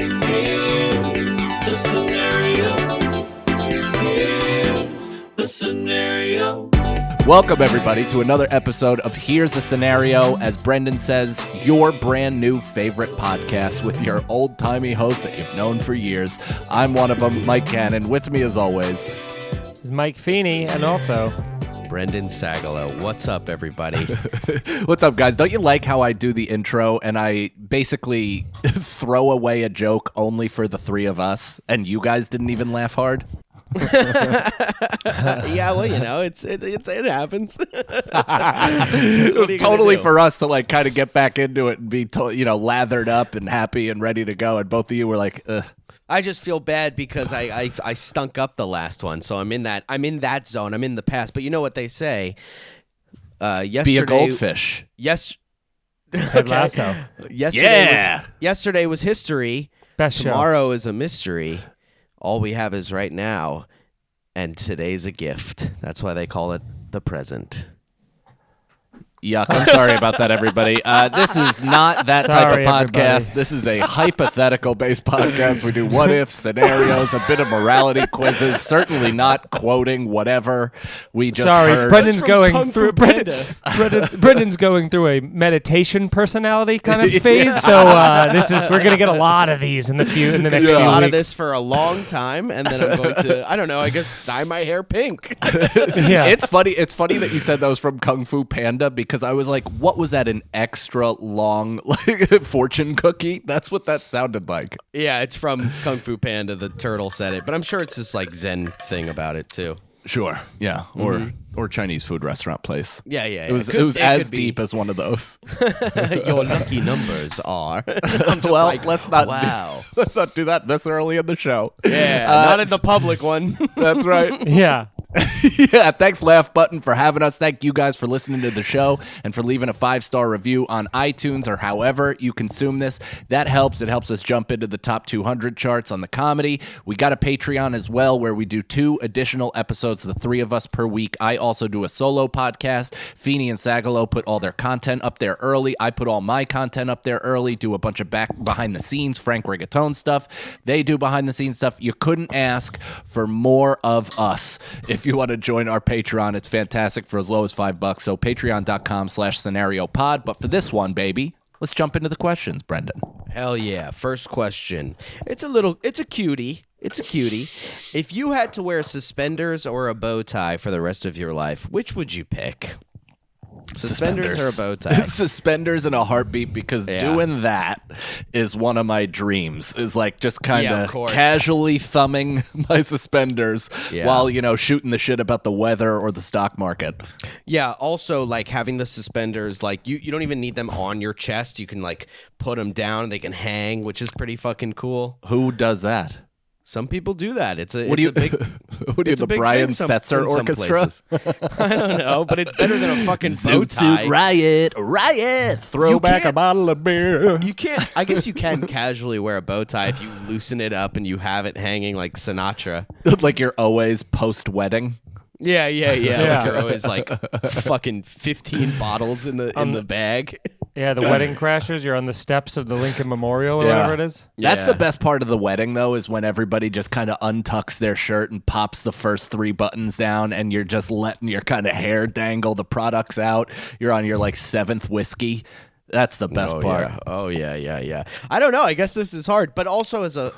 the scenario. Here's the scenario. Welcome, everybody, to another episode of Here's the Scenario. As Brendan says, your brand new favorite podcast with your old-timey hosts that you've known for years. I'm one of them, Mike Cannon. With me, as always, This is Mike Feeney, and also Brendan Sagalow. What's up, everybody? What's up, guys? Don't you like how I do the intro and I basically throw away a joke only for the three of us, and you guys didn't even laugh hard? Yeah, well, you know, it happens. It was totally for us to like kind of get back into it and be lathered up and happy and ready to go, and both of you were like, ugh. I just feel bad because I stunk up the last one, so I'm in that zone. I'm in the past. But you know what they say? Yesterday, Be a goldfish. Yes. Ted Lasso. Yesterday was history. Best show. Tomorrow is a mystery. All we have is right now, and today's a gift. That's why they call it the present. Yuck. I'm sorry about that, everybody. This is not that type of podcast. Everybody. This is a hypothetical-based podcast. We do what-if scenarios, a bit of morality quizzes, certainly not quoting whatever we just heard. Brendan's going through Brendan's going through a meditation personality kind of phase. So we're going to get a lot of these in the next few weeks. A lot of this for a long time, and then I'm going to, I don't know, I guess dye my hair pink. Yeah. It's funny that you said that was from Kung Fu Panda, because I was like, what was that, an extra long fortune cookie? That's what that sounded like. Yeah, it's from Kung Fu Panda. The turtle said it, but I'm sure it's this like Zen thing about it too. Sure. Yeah. Or Chinese food restaurant place. Yeah. It was as deep as one of those. Your lucky numbers are. Well, let's not do that this early in the show. Yeah, not in the public one. That's right. Yeah. Yeah, thanks, Laugh Button, for having us. Thank you guys for listening to the show and for leaving a 5-star review on iTunes or however you consume this. That helps. It helps us jump into the top 200 charts on the comedy. We got a Patreon as well where we do 2 additional episodes, the 3 of us per week. I also do a solo podcast. Feeney and Sagalow put all their content up there early. I put all my content up there early, do a bunch of behind the scenes Frank Rigatone stuff. They do behind the scenes stuff. You couldn't ask for more of us. If you want to join our Patreon, it's fantastic for as low as $5. So patreon.com/scenariopod. But for this one, baby, let's jump into the questions, Brendan. Hell yeah. First question. It's a cutie. If you had to wear suspenders or a bow tie for the rest of your life, which would you pick? Suspenders or a bow tie? Suspenders in a heartbeat, because doing that is one of my dreams, is like just kind of casually thumbing my suspenders while, shooting the shit about the weather or the stock market. Yeah, also like having the suspenders, like you don't even need them on your chest. You can like put them down, they can hang, which is pretty fucking cool. Who does that? Some people do that. It's a big the Brian Setzer Orchestra? I don't know, but it's better than a fucking bow tie. Riot! Throw back a bottle of beer. You can't. I guess you can casually wear a bow tie if you loosen it up and you have it hanging like Sinatra. Like you're always post-wedding. Yeah. Like you're always like fucking 15 bottles in the bag. Yeah, the wedding crashers. You're on the steps of the Lincoln Memorial or whatever it is. That's the best part of the wedding, though, is when everybody just kind of untucks their shirt and pops the first 3 buttons down, and you're just letting your kind of hair dangle, the products out. You're on your like 7th whiskey. That's the best part. Yeah. Oh yeah. I don't know. I guess this is hard, but also as a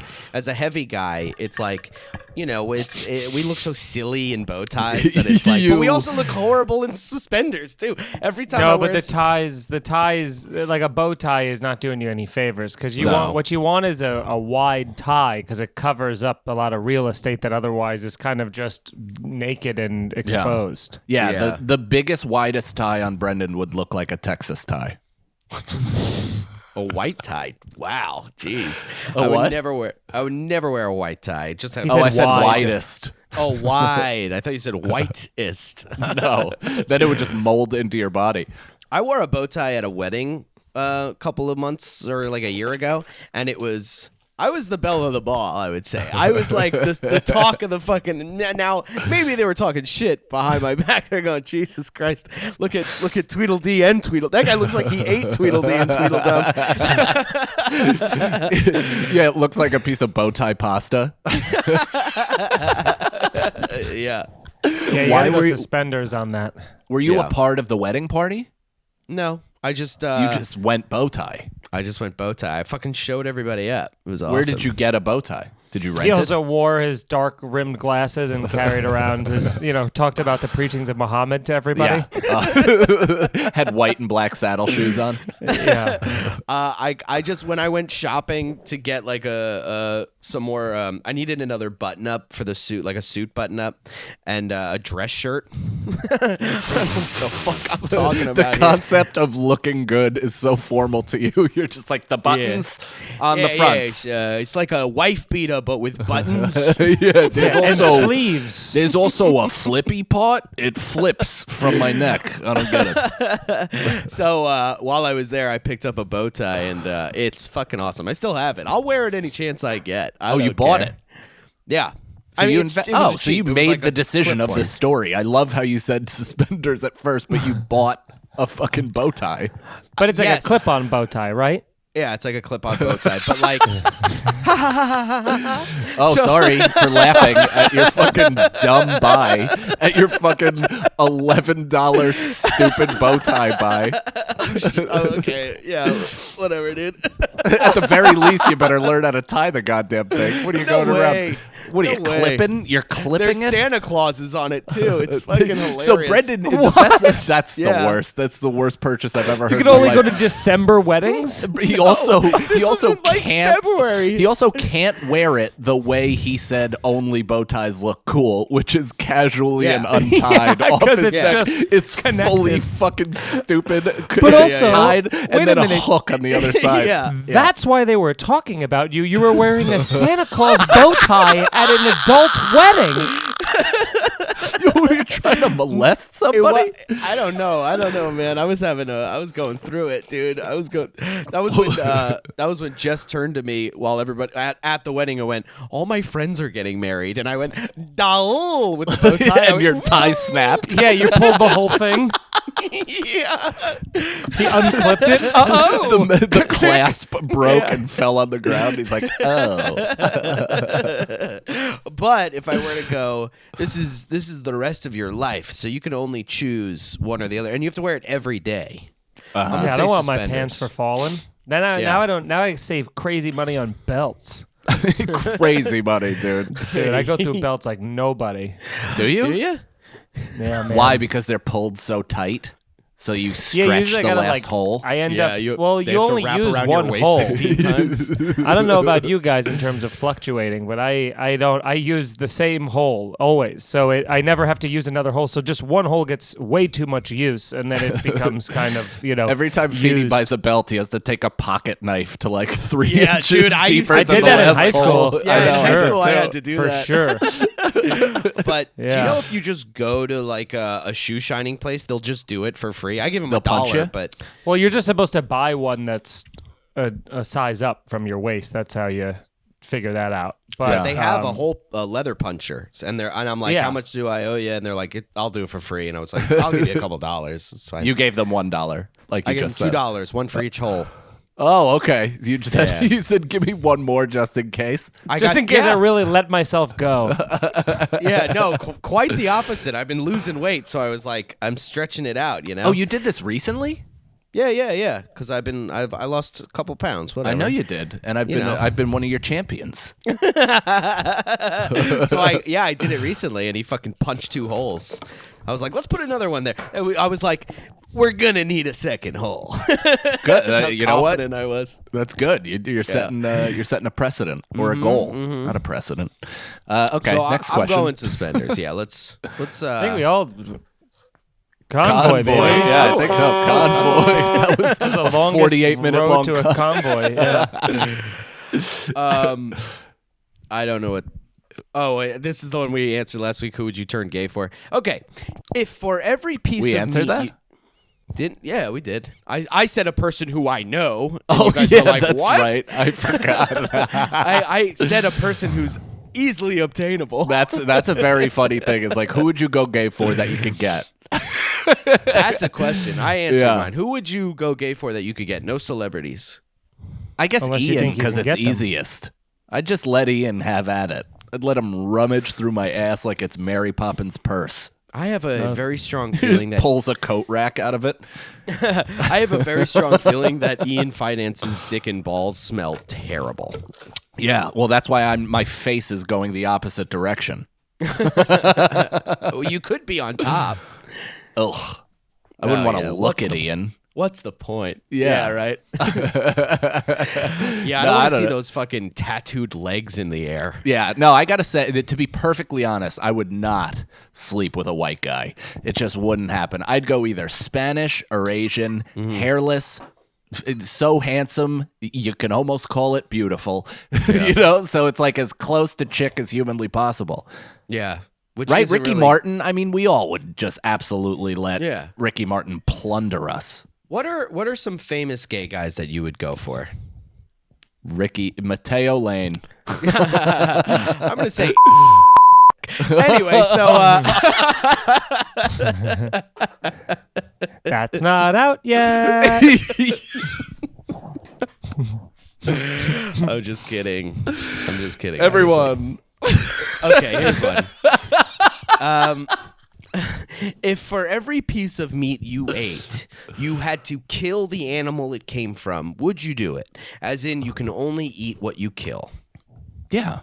heavy guy, it's like, we look so silly in bow ties that it's like, but we also look horrible in suspenders too. Every time. No, but the ties, like a bow tie is not doing you any favors, because what you want is a wide tie, because it covers up a lot of real estate that otherwise is kind of just naked and exposed. Yeah. The biggest, widest tie on Brendan would look like a Texas tie. A white tie. Wow. Jeez. I would never wear a white tie. Just have I said widest. Oh, wide. I thought you said whitest. No. Then it would just mold into your body. I wore a bow tie at a wedding a couple of months or like a year ago, and it was I was the belle of the ball, I would say. I was like the talk of the fucking. Now maybe they were talking shit behind my back. They're going, Jesus Christ, look at Tweedledee and Tweedledum. That guy looks like he ate Tweedledee and Tweedledum. Yeah, it looks like a piece of bow tie pasta. Yeah. Yeah, Why you were were you- Suspenders on that. Were you Yeah. a part of the wedding party? No, I just You just went bow tie. went bow tie. I fucking showed everybody up. It was awesome. Where did you get a bow tie? Did you rent He it? also wore his dark rimmed glasses and carried around his, talked about the preachings of Muhammad to everybody. Yeah. Had white and black saddle shoes on. Yeah. I just when I went shopping to get like some more I needed another button up for the suit, like a suit button up and a dress shirt. What the fuck I'm talking The about here? concept of looking good is so formal to you. You're just like the buttons on the fronts. It's like a wife beater but with buttons. Yeah, there's And also sleeves. there's also a flippy part. It flips from my neck. I don't get it. So while I was there, I picked up a bow tie and it's fucking awesome. I still have it. I'll wear it any chance I get. I Oh, you don't bought care. it? Yeah. So you it was so you cheap. It was made like the a decision of clipboard. this story. I love how you said Suspenders at first, but you bought a fucking bow tie. But it's like Yes. a clip-on bow tie, right? Yeah, it's like a clip-on bow tie, but like Oh, sorry for laughing at your fucking dumb buy, at your fucking $11 stupid bow tie buy. oh, okay, yeah, whatever, dude. At the very least, you better learn how to tie the goddamn thing. What are you No going way. around? What are you No way. clipping? You're clipping There's it? Santa Clauses on it too. It's fucking hilarious. So Brendan, that's Yeah. the worst. That's the worst purchase I've ever heard. You could in my only go life. to December weddings? He also this he also was in, like, can't February. He also can't wear it the way he said only bow ties look cool, which is casually Yeah. and untied Yeah, off 'cause his it's neck. just It's connected. fully fucking stupid. But also- tied wait and then a a minute. hook on the other side. yeah. That's why they were talking about you. You were wearing a Santa Claus bow tie at an adult wedding. Were you trying to molest It somebody? I don't know, man. I was going through it, dude. That was when Jess turned to me while everybody at the wedding and went, all my friends are getting married. And I went, Daul, with the bow tie. I And went, your tie snapped. Yeah, you pulled the whole thing. yeah. He unclipped it. Uh-oh. The clasp broke and fell on the ground. He's like, oh. But if I were to go, this is the rest of your life, so you can only choose one or the other, and you have to wear it every day. I'm gonna Yeah, I say don't want my Suspenders. pants for falling. Now I save crazy money on belts. Crazy money, dude. Dude, I go through belts like nobody. Do you? Do you? Yeah, man. Why? Because they're pulled so tight? So you Yeah, stretch usually the I gotta last like hole? I end Yeah, up. you Well, they you have to only wrap use around one your waist hole. 16 times. I don't know about you guys in terms of fluctuating, but I don't. I use the same hole always, so I never have to use another hole. So just one hole gets way too much use, and then it becomes kind of Every time Feeney used. buys a belt, he has to take a pocket knife to like 3 Yeah, inches dude, I used deeper to- I than did the that in last high hole. school. Yeah, I in know. high sure, school I too, had to do for that. sure. But do you Yeah. know if you just go to like a shoe shining place, they'll just do it for free? I give them They'll punch $1, you? but Well, you're just supposed to buy one that's a size up from your waist. That's how you figure that out. But Yeah. they have a whole leather puncher, and I'm like, Yeah. how much do I owe you? And they're like, I'll do it for free. And I was like, I'll give you a couple dollars. It's fine. You gave them $1, like I you gave them just said. $2, one for each hole. Oh, okay. You just Yeah. you said give me one more just in case. just in case I really let myself go. Quite the opposite. I've been losing weight, so I was like, I'm stretching it out. You know? Oh, you did this recently? Yeah. Because I lost a couple pounds. Whatever. I know you did, and I've know. been one of your champions. So I did it recently, and he fucking punched 2 holes. I was like, let's put another one there. And I was like, we're gonna need a second hole. Good. That's how You know what? confident I was. That's good. You're setting a precedent or a goal, not a precedent. Okay, So next I'm question. going Suspenders. Yeah, let's. I think we all Convoy, baby. yeah, I think so. Convoy. That was The a longest 48-minute road long. to a convoy. Yeah. I don't know what. Oh, wait, this is the one we answered last week. Who would you turn gay for? Okay, if for every piece We of answered meat that? Yeah, we did. I said a person who I know. And Oh, you guys yeah, were like, that's what? right. I forgot. I said a person who's easily obtainable. That's a very funny thing. It's like, who would you go gay for that you could get? That's a question. I answered Yeah. mine. Who would you go gay for that you could get? No celebrities. I guess Unless you Ian, think you because can it's get them. easiest. I'd just let Ian have at it. I'd let him rummage through my ass like it's Mary Poppins' purse. I have a very strong feeling that Pulls a coat rack out of it. I have a very strong feeling that Ian Finance's dick and balls smell terrible. Yeah, well, that's why my face is going the opposite direction. Well, you could be on top. Ugh. I wouldn't want to yeah, look at Ian. What's the point? Yeah. right. Yeah, I No, don't I want to see don't- those fucking tattooed legs in the air. Yeah, no, I gotta say that, to be perfectly honest, I would not sleep with a white guy. It just wouldn't happen. I'd go either Spanish or Asian, hairless, so handsome you can almost call it beautiful. You know, so it's like as close to chick as humanly possible. Yeah. Which Right, isn't Ricky really- Martin. I mean, we all would just absolutely let Yeah. Ricky Martin plunder us. What are some famous gay guys that you would go for? Mateo Lane. I'm going to say anyway, so That's not out yet. I'm just kidding. Everyone. Okay, here's one. If for every piece of meat you ate, you had to kill the animal it came from, would you do it? As in, you can only eat what you kill. Yeah.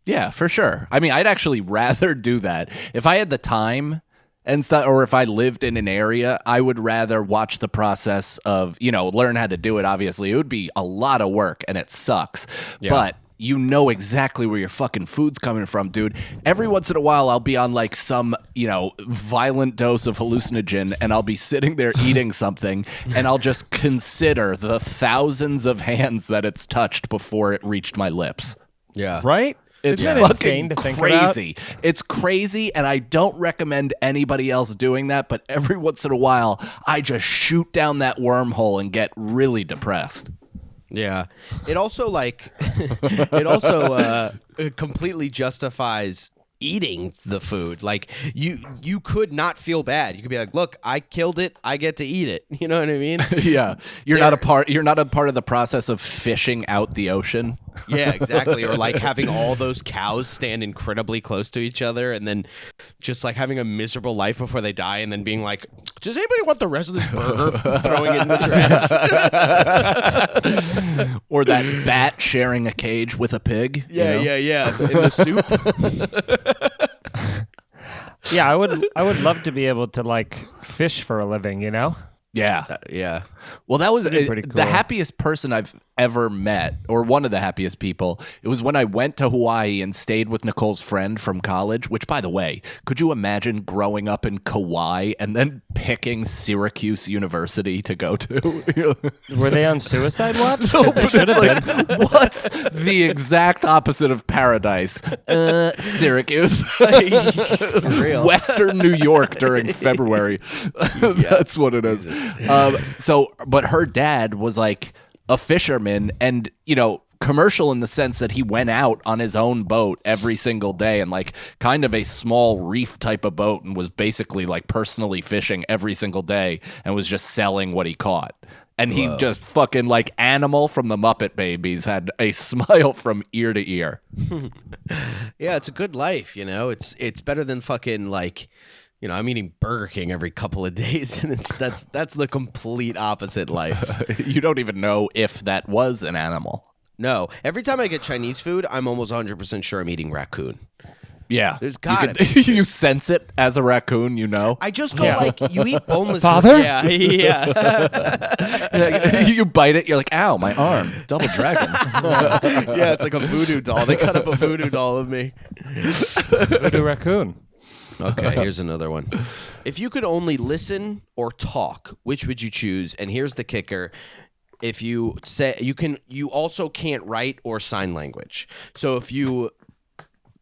Yeah, for sure. I mean, I'd actually rather do that. If I had the time and stuff, or if I lived in an area, I would rather watch the process of, learn how to do it, obviously. It would be a lot of work, and it sucks. Yeah. But you know exactly where your fucking food's coming from, dude. Every once in a while, I'll be on like some, violent dose of hallucinogen, and I'll be sitting there eating something, and I'll just consider the thousands of hands that it's touched before it reached my lips. Yeah. Right? It's Isn't that fucking insane to think about? crazy. It's crazy, and I don't recommend anybody else doing that, but every once in a while, I just shoot down that wormhole and get really depressed. Yeah. It also completely justifies eating the food. Like you could not feel bad. You could be like, look, I killed it, I get to eat it. You know what I mean? Yeah. You're not a part of the process of fishing out the ocean. Yeah, exactly. Or like having all those cows stand incredibly close to each other and then just like having a miserable life before they die and then being like, does anybody want the rest of this burger? Throwing it in the trash. Or that bat sharing a cage with a pig. Yeah. In the soup. Yeah, I would love to be able to like fish for a living, Yeah. Yeah. Well, that was That'd be pretty cool. the happiest person I've ever met, or one of the happiest people. It was when I went to Hawaii and stayed with Nicole's friend from college, which, by the way, could you imagine growing up in Kauai and then picking Syracuse University to go to? Were they on suicide watch? No, 'Cause they but should it's have been. like, what's the exact opposite of paradise? Syracuse. For real. Western New York during February. That's what it is. But her dad was like a fisherman and, commercial in the sense that he went out on his own boat every single day and like kind of a small reef type of boat and was basically like personally fishing every single day and was just selling what he caught. And he just fucking like Animal from the Muppet Babies had a smile from ear to ear. Yeah, it's a good life, It's better than fucking like, I'm eating Burger King every couple of days, and that's the complete opposite life. You don't even know if that was an animal. No, every time I get Chinese food, I'm almost 100% sure I'm eating raccoon. Yeah. There's gotta be. You sense it as a raccoon, I just go like, you eat boneless. Father? Yeah. You bite it, you're like, ow, my arm. Double dragon. Yeah, it's like a voodoo doll. They cut up a voodoo doll of me. Voodoo raccoon. Okay, here's another one. If you could only listen or talk, which would you choose? And here's the kicker. If you say you also can't write or sign language. So if you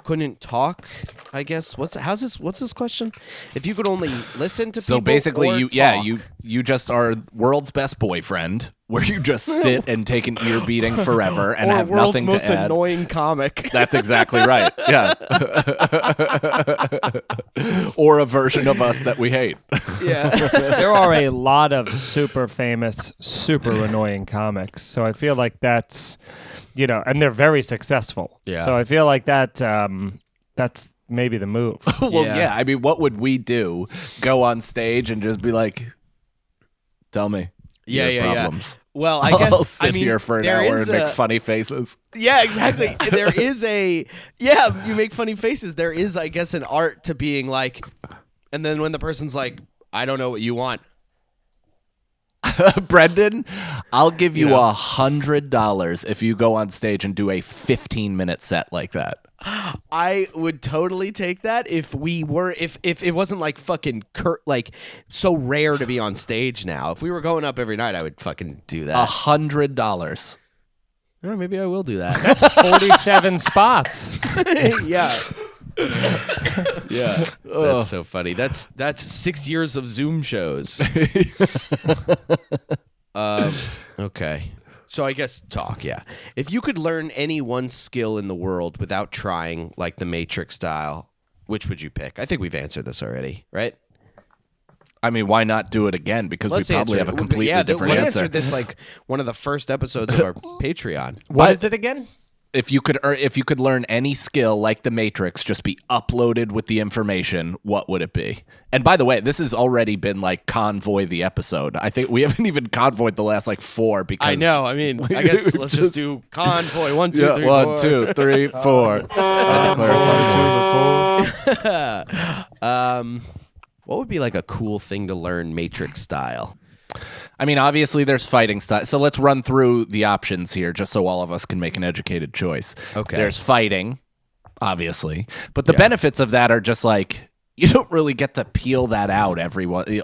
couldn't talk, I guess. What's this question? If you could only listen to people. So basically, or you talk. you just are world's best boyfriend, where you just sit and take an ear beating forever and or have world's nothing most to add. annoying comic. That's exactly right. Yeah. Or a version of us that we hate. Yeah. There are a lot of super famous, super annoying comics. So I feel like that's, and they're very successful. Yeah. So I feel like that's maybe the move. Well, Yeah. yeah. I mean, what would we do? Go on stage and just be like, "Tell me Yeah, your yeah, problems." yeah. Well, I I'll guess sit here for an there hour is and make funny faces. Yeah, exactly. There is you make funny faces. There is, I guess, an art to being like, and then when the person's like, I don't know what you want. Brendan, I'll give you $100 if you go on stage and do a 15-minute set like that. I would totally take that if it wasn't like fucking like so rare to be on stage now. If we were going up every night, I would fucking do that. $100. Oh, maybe I will do that. That's 47 spots. Yeah. Yeah. That's so funny. That's 6 years of Zoom shows. Okay. So I guess talk, yeah. If you could learn any one skill in the world without trying, like the Matrix style, which would you pick? I think we've answered this already, right? I mean, why not do it again? Because we probably have a completely different we answer. answered this like one of the first episodes of our Patreon. What is it again? If you could learn any skill like the Matrix, just be uploaded with the information, what would it be? And by the way, this has already been like convoy the episode. I think we haven't even convoyed the last like 4 because I know. I mean, I guess let's just do convoy. 1, 2, 3, 1, 4. 2, 3, 4. What would be like a cool thing to learn Matrix style? I mean, obviously there's fighting style. So let's run through the options here just so all of us can make an educated choice. Okay. There's fighting, obviously. But the benefits of that are just like you don't really get to peel that out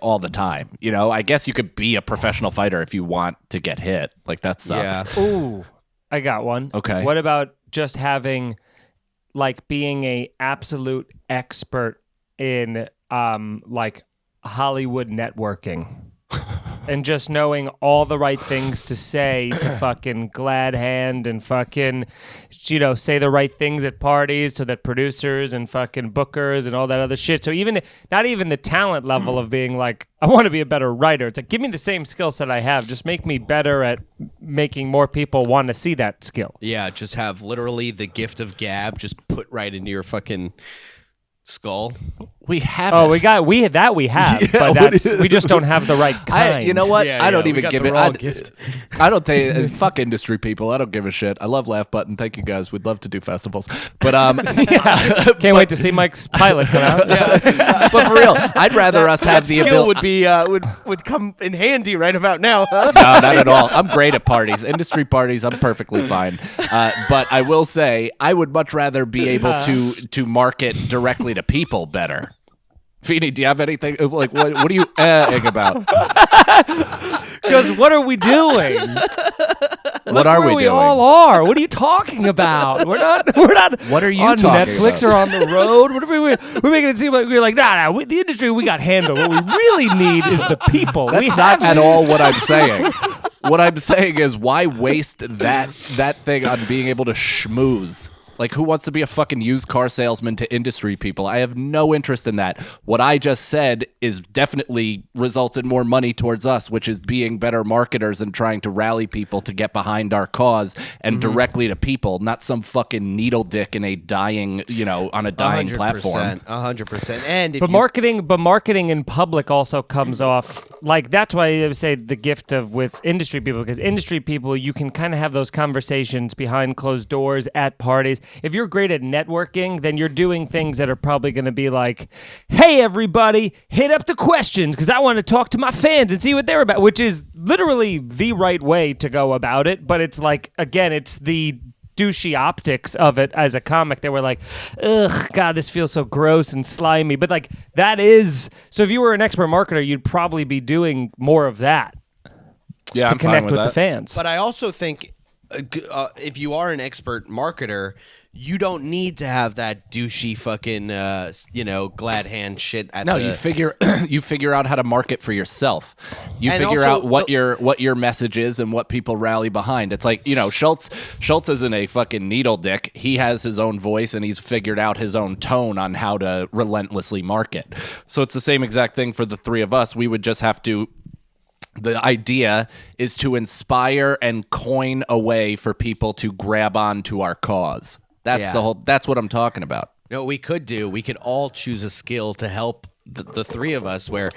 all the time. I guess you could be a professional fighter if you want to get hit. Like that sucks. Yeah. Ooh, I got one. Okay. What about just having, like, being a absolute expert in, like, Hollywood networking? And just knowing all the right things to say to fucking glad hand and fucking, say the right things at parties so that producers and fucking bookers and all that other shit. So not even the talent level of being like, I want to be a better writer. It's like, give me the same skill set I have. Just make me better at making more people want to see that skill. Yeah, just have literally the gift of gab just put right into your fucking skull. We have Oh, we have, Yeah, but we just don't have the right kind. You know what? Yeah, I don't we even got give the it. wrong gift. I don't think. Fuck industry people. I don't give a shit. I love Laugh Button. Thank you guys. We'd love to do festivals, but Can't wait to see Mike's pilot come out. but for real, I'd rather us have the skill ability. would be would come in handy right about now. No, not at all. I'm great at parties. Industry parties, I'm perfectly fine. But I will say, I would much rather be able to market directly to people better. Feeney, do you have anything? Like, what are you about? Because what are we doing? What are we we doing? all are. What are you talking about? We're not. What are you on talking Netflix about? or on the road? What are we're making it seem like we're like, nah, the industry we got handled. What we really need is the people. That's not at all what I'm saying. What I'm saying is, why waste that thing on being able to schmooze? Like, who wants to be a fucking used car salesman to industry people? I have no interest in that. What I just said is definitely results in more money towards us, which is being better marketers and trying to rally people to get behind our cause and directly to people, not some fucking needle dick in a dying, on a dying platform. 100%. And if But marketing in public also comes off like that's why I would say the gift of with industry people, because industry people you can kind of have those conversations behind closed doors at parties. If you're great at networking, then you're doing things that are probably going to be like, hey, everybody, hit up the questions because I want to talk to my fans and see what they're about, which is literally the right way to go about it. But it's like, again, it's the douchey optics of it as a comic. They were like, ugh, God, this feels so gross and slimy. But like that is, so if you were an expert marketer, you'd probably be doing more of that Yeah, to I'm fine connect with that. the fans. But I also think if you are an expert marketer, you don't need to have that douchey fucking glad hand shit. You figure out how to market for yourself. You And figure also out what your message is and what people rally behind. It's like, Schultz isn't a fucking needle dick. He has his own voice and he's figured out his own tone on how to relentlessly market. So it's the same exact thing for the three of us. We would just have to. The idea is to inspire and coin a way for people to grab on to our cause. That's that's what I'm talking about. No, we could all choose a skill to help the three of us, where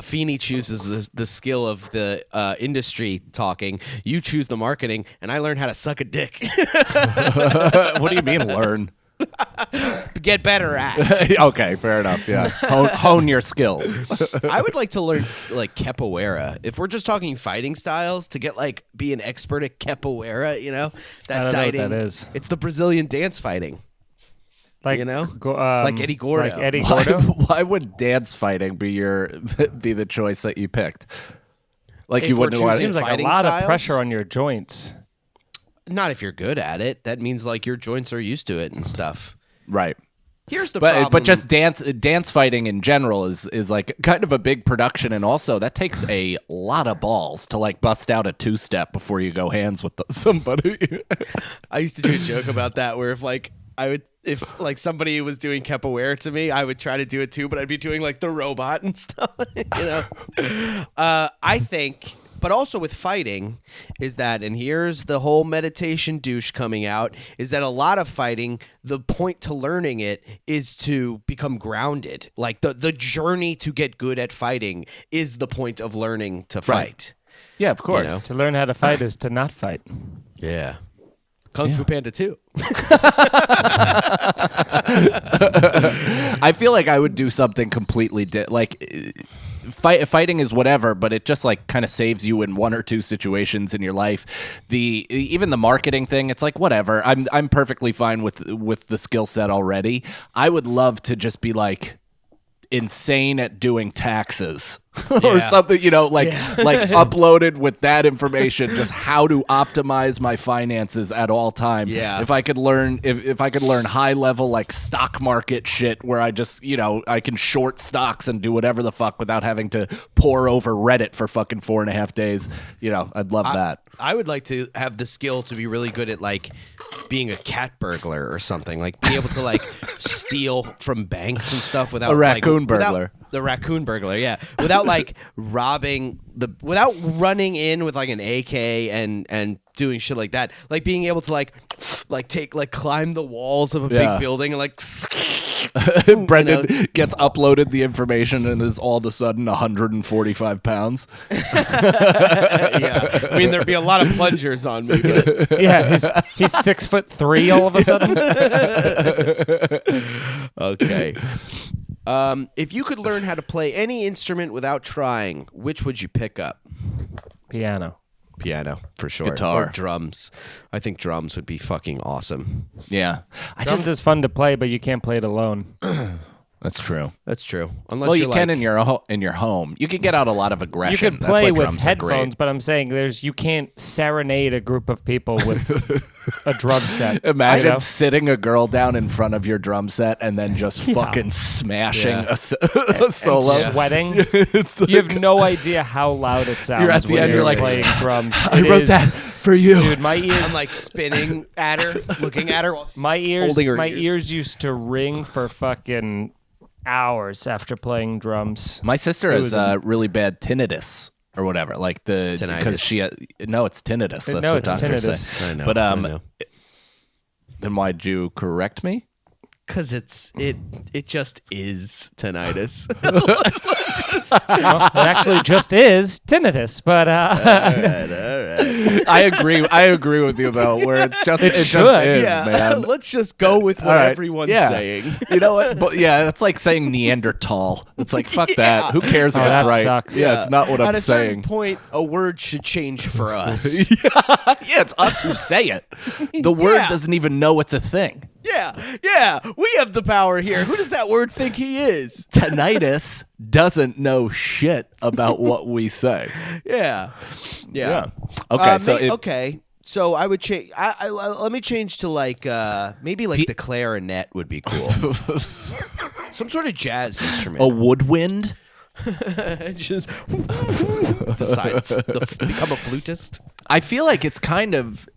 Feeney chooses the skill of the industry talking, you choose the marketing, and I learn how to suck a dick. What do you mean learn? Get better at. Okay, fair enough. Yeah, hone your skills. I would like to learn like capoeira. If we're just talking fighting styles, to get be an expert at capoeira. That I don't know what dieting. that is. It's the Brazilian dance fighting. Like like Eddie Gordo. Like Eddie Gordo. Why would dance fighting be the choice that you picked? Like If you we're wouldn't want choosing Seems like a fighting lot styles? of pressure on your joints. Not if you're good at it. That means like your joints are used to it and stuff. right. Here's the problem. But just dance fighting in general is like kind of a big production, and also that takes a lot of balls to like bust out a two-step before you go hands with somebody. I used to do a joke about that, where if somebody was doing capoeira to me, I would try to do it too, but I'd be doing like the robot and stuff. I think. But also with fighting is that, and here's the whole meditation douche coming out, is that a lot of fighting, the point to learning it is to become grounded. Like the journey to get good at fighting is the point of learning to fight. Yeah, of course. To learn how to fight is to not fight. Yeah. Kung Fu Panda 2. I feel like I would do something completely fighting is whatever, but it just like kind of saves you in one or two situations in your life. Even the marketing thing, it's like whatever. I'm perfectly fine with the skill set already. I would love to just be like insane at doing taxes or something, like uploaded with that information, just how to optimize my finances at all time. Yeah. If I could learn if I could learn high level like stock market shit where I just, I can short stocks and do whatever the fuck without having to pore over Reddit for fucking 4.5 days, I'd love that. I would like to have the skill to be really good at like being a cat burglar or something, like being able to like steal from banks and stuff without A raccoon without- burglar. The raccoon burglar, yeah, without like without running in with like an AK and doing shit like that, like being able to like climb the walls of a big building and like. Brendan gets uploaded the information and is all of a sudden 145 pounds. Yeah, I mean there'd be a lot of plungers on me. But Yeah, he's 6'3" all of a sudden. okay. If you could learn how to play any instrument without trying, which would you pick up? Piano. Piano, for sure. Guitar. Or drums. I think drums would be fucking awesome. Yeah. Drums is fun to play, but you can't play it alone. That's true. That's true. Unless Well, you're you can like, in your home. You could get out a lot of aggression. You could That's why play with drums are great. headphones, but I'm saying you can't serenade a group of people with a drum set. Imagine sitting a girl down in front of your drum set and then just fucking smashing a solo. Sweating. You have no idea how loud it sounds. You're at the when end, you're like, playing drums. I wrote that for you. Dude, my ears. I'm like spinning at her, looking at her. While my ears. holding her My ears. ears used to ring for fucking hours after playing drums. My sister has really bad tinnitus or whatever, like because it's tinnitus. That's No, what it's doctors tinnitus. say. I know. But I know. then why'd you correct me? Because it just is tinnitus. Well, it actually just is tinnitus, but I agree with you though. Where it just is, man. Let's just go with what All right. everyone's Yeah. saying. You know what? But yeah, that's like saying Neanderthal. It's like fuck that. Who cares if it's that right? sucks. Yeah, it's not what At I'm a certain saying. point, a word should change for us. Yeah, it's us who say it. The word Yeah. doesn't even know it's a thing. Yeah, we have the power here. Who does that word think he is? Tinnitus doesn't know shit about what we say. Yeah. Okay, So I would change. Let me change to like maybe like the clarinet would be cool. Some sort of jazz instrument. A woodwind. Just become a flutist. I feel like it's kind of.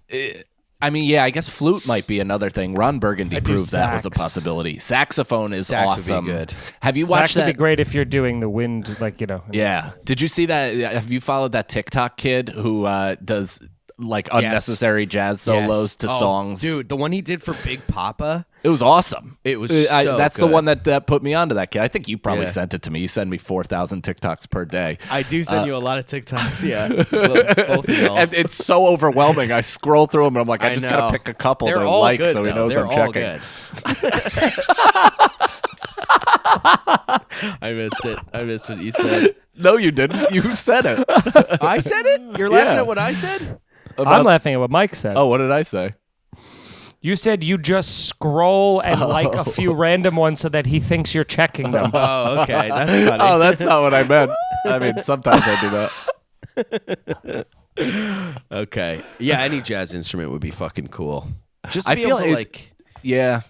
I mean, yeah, I guess flute might be another thing. Ron Burgundy proved that was a possibility. Saxophone is awesome. Would be good. Have you watched that? Sax would be great if you're doing the wind, like, Yeah. Did you see that? Have you followed that TikTok kid who does like unnecessary jazz solos to songs? Dude, the one he did for Big Papa. It was awesome. It was that's good. the one that put me onto that kid. I think you probably sent it to me. You send me 4,000 TikToks per day. I do send you a lot of TikToks, yeah. Both of y'all. And it's so overwhelming. I scroll through them and I'm like, I just got to pick a couple They're to all like good, so he though. knows They're I'm all checking. Good. I missed it. I missed what you said. No, you didn't. You said it. I said it? You're laughing at what I said? I'm laughing at what Mike said. Oh, what did I say? You said you just scroll and like a few random ones so that he thinks you're checking them. Oh, okay. That's funny. Oh, that's not what I meant. I mean, sometimes I do that. Okay. Yeah, any jazz instrument would be fucking cool. Just to I be feel able to, it- like, Yeah.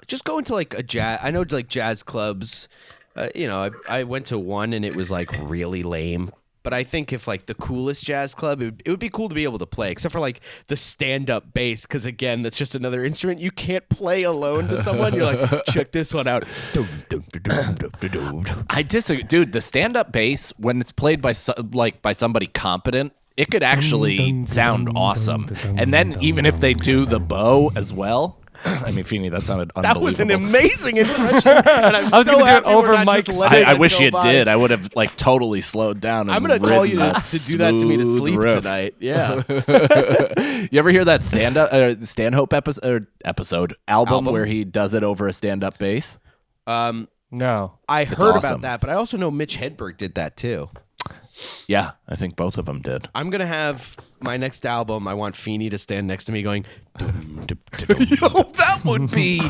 just go into, like, a jazz... I know, like, jazz clubs, I went to one and it was, like, really lame. But I think if, like, the coolest jazz club, it would be cool to be able to play, except for, like, the stand-up bass, because, again, that's just another instrument you can't play alone to someone. You're like, check this one out. I disagree. Dude, the stand-up bass, when it's played by by somebody competent, it could actually sound awesome. And then even if they do the bow as well... I mean, Feeney, that sounded unbelievable. That was an amazing impression, and I'm I was so gonna do it happy over we're not Mike's just letting I it wish go you by. did. I would have like totally slowed down. I'm going gonna to call you to do that to me to sleep riff. tonight. Yeah. You ever hear that Stanhope episode album where he does it over a stand-up bass? No. I heard awesome. about that, but I also know Mitch Hedberg did that too. Yeah, I think both of them did. I'm gonna have my next album. I want Feeney to stand next to me, going. Yo, that would be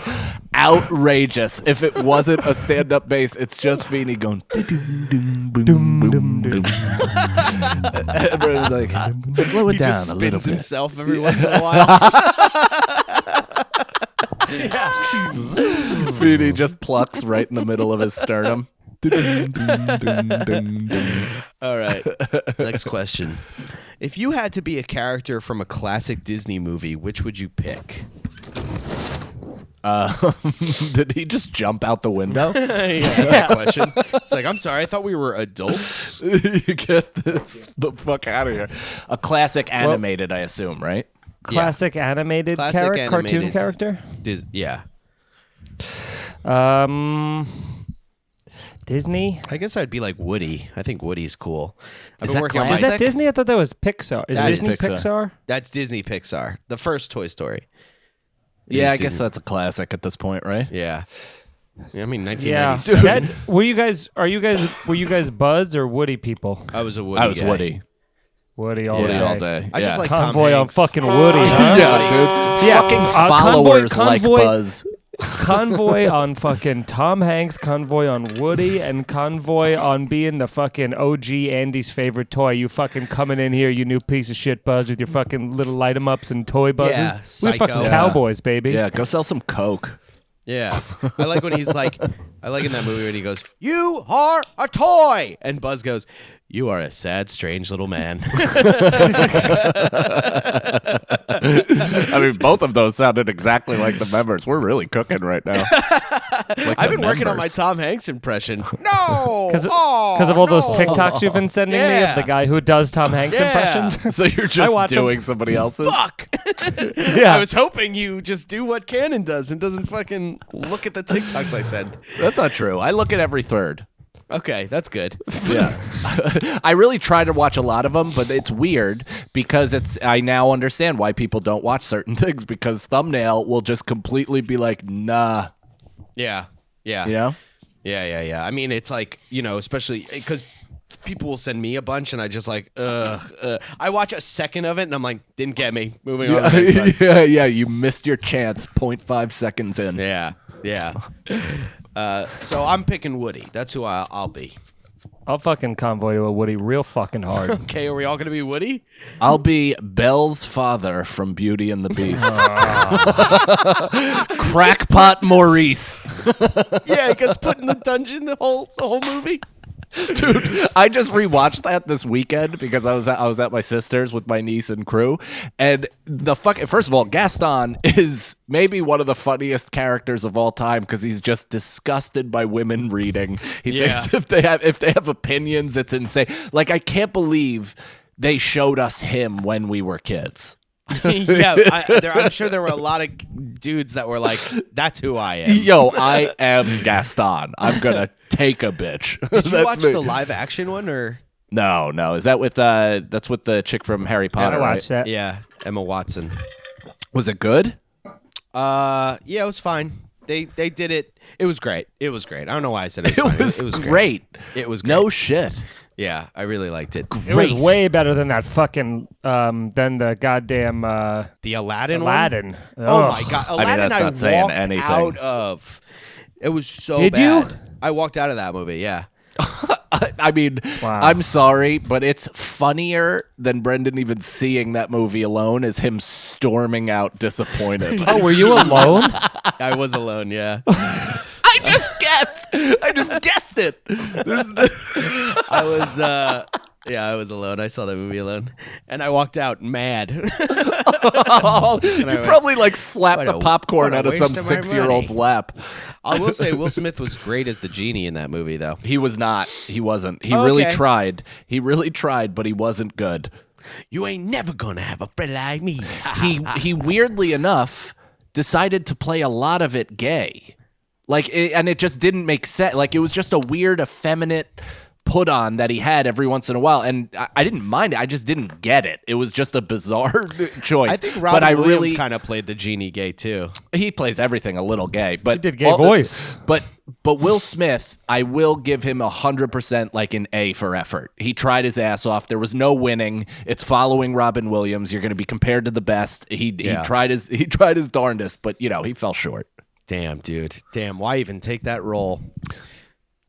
outrageous if it wasn't a stand-up bass. It's just Feeney going. Everyone's like, slow it He down just a little spins bit. himself every once in a while. Feeney just plucks right in the middle of his sternum. All right. Next question. If you had to be a character from a classic Disney movie, which would you pick? Did he just jump out the window? That question. It's like, I'm sorry, I thought we were adults. You get this the fuck out of here. A classic animated, I assume, right? Classic animated Classic cartoon animated. character? Yeah. Disney? I guess I'd be like Woody. I think Woody's cool. I've Is been that working on Is my- that Disney? I thought that was Pixar. Is That Disney is Pixar. Pixar? That's Disney Pixar. The first Toy Story. Yeah, is I guess Disney. that's a classic at this point, right? Yeah. I mean, Yeah. 1997. Were you guys Buzz or Woody people? I was a Woody I was guy. Woody. Woody all Woody day. all day. I just Yeah. like Tom Convoy on Hanks. fucking Woody, huh? Yeah, dude. Yeah, Fucking Convoy- followers like Convoy- Buzz. Convoy on fucking Tom Hanks, Convoy on Woody, and Convoy on being the fucking OG Andy's favorite toy. You fucking coming in here, you new piece of shit, Buzz, with your fucking little light 'em ups and toy buzzes. Yeah, We're psycho. fucking Yeah. cowboys, baby. Yeah, go sell some coke. Yeah. I like when he's like, I like in that movie when he goes, "You are a toy," and Buzz goes, "You are a sad, strange little man." I mean, both of those sounded exactly like the members. We're really cooking right now. Like I've the been working on my members. Tom Hanks impression. No, Because of all those TikToks you've been sending me Yeah. of the guy who does Tom Hanks Yeah. impressions. So you're I just watch 'em. doing somebody else's? Fuck. Yeah. I was hoping you just do what Canon does and doesn't fucking look at the TikToks I send. That's not true. I look at every third. Okay, that's good. Yeah. I really try to watch a lot of them, but it's weird because I now understand why people don't watch certain things because thumbnail will just completely be like, nah, Yeah, yeah, you know? yeah. I mean, it's like, especially because people will send me a bunch and I just like, I watch a second of it and I'm like, didn't get me. Moving on. To the next one. Yeah, you missed your chance 0.5 seconds in. Yeah. So I'm picking Woody. That's who I'll be. I'll fucking convoy to a Woody real fucking hard. Okay, are we all gonna be Woody? I'll be Belle's father from Beauty and the Beast. Crackpot Maurice. Yeah, he gets put in the dungeon the whole movie. Dude, I just rewatched that this weekend because I was at my sister's with my niece and crew, and first of all, Gaston is maybe one of the funniest characters of all time because he's just disgusted by women reading. He thinks if they have opinions, it's insane. Like, I can't believe they showed us him when we were kids. Yeah, I'm sure there were a lot of dudes that were like, "That's who I am." Yo, I am Gaston. I'm gonna take a bitch. Did you watch the live action one or? No. Is that with that's with the chick from Harry Potter? I watched that. Yeah, Emma Watson. Was it good? Yeah, it was fine. They did it. It was great. I don't know why I said it was fine. It was great. It was great. No shit. Yeah, I really liked it. It was way better than that fucking than the goddamn The Aladdin one? Aladdin. Oh Ugh. my god, Aladdin! that's not saying walked anything. out of. It was so Did bad. you? I walked out of that movie. Yeah. I mean, Wow. I'm sorry, but it's funnier than Brendan even seeing that movie alone is him storming out disappointed. Oh, were you alone? I was alone. Yeah. I just guessed it. I was. Yeah, I was alone. I saw that movie alone, and I walked out mad. You went, probably like slapped what the a- popcorn what a out of some waste of my 6-year-old's money. lap. I will say Will Smith was great as the genie in that movie, though. He was not. He wasn't. He Okay. really tried. He really tried, but he wasn't good. You ain't never gonna have a friend like me. He weirdly enough decided to play a lot of it gay. And it just didn't make sense. Like, it was just a weird, effeminate put on that he had every once in a while, and I didn't mind it. I just didn't get it. It was just a bizarre choice. I think Robin Williams kind of played the genie gay too. He plays everything a little gay, but He did gay voice. But Will Smith, I will give him 100% like an A for effort. He tried his ass off. There was no winning. It's following Robin Williams. You're going to be compared to the best. He tried his darndest, but he fell short. Damn, dude. Damn, why even take that role?